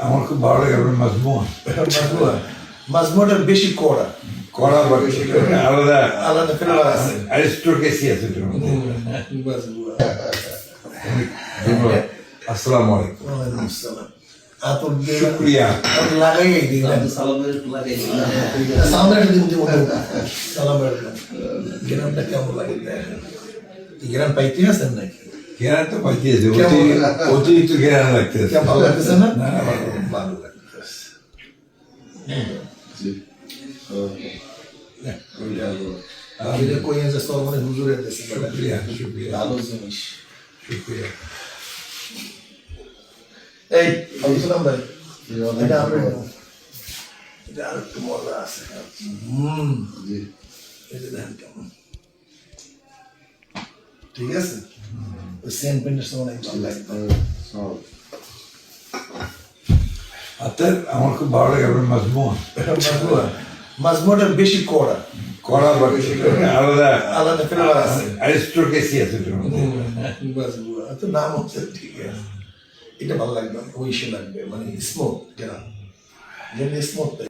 আমার খুব ভালো লাগে আপনার মাজমুয়া মাজমুয়াটা বেশি কড়া কড়া বা বেশি করে আলাদা আলাদা ফ্লেভার আছে। অ্যারিস্টোক্রেসি আছে এটার মধ্যে। মাজমুয়া। ধন্যবাদ। আসসালামু আলাইকুম। ওয়ালাইকুম আসসালাম। আতর দিয়ে শুক্রিয়া। আতর লাগাইয়াই দিলেন। সালামের দিন দিব সালামের গ্রামটা কেমন লাগে দেখেন। গ্রাম পাইতে আছেন নাকি? ঘেরা তো পাইতেছে, কেমন? অতিরিক্ত ঘেরা লাগতেছে। কেমন ভালো লাগতেছে না? না, না, ভালো। ভালো লাগতেছে। আমি যে কই যে সরমনে হুজুরের দেশে শুক্রিয়া, শুক্রিয়া, ভালো জিনিস। শুক্রিয়া। এই আলহামদুলিল্লাহ ভাই এটা আমরা এটা আর একটু মজা আছে এটা দেখেন কেমন ঠিক আছে ওই সেন্ট পেন্টের সময় অনেক ভালো লাগে আপনার আমার খুব ভালো লাগে আপনার মাজমুয়া মাজমুয়াটা বেশি কড়া কড়া বা বেশি করে আলাদা আলাদা ফ্লেভার আছে। অ্যারিস্টোক্রেসি আছে এটার মধ্যে। মাজমুয়া তো নাম হচ্ছে ঠিক আছে এটা ভালো লাগবে ওইসে লাগবে মানে স্মোক যেটা স্মোক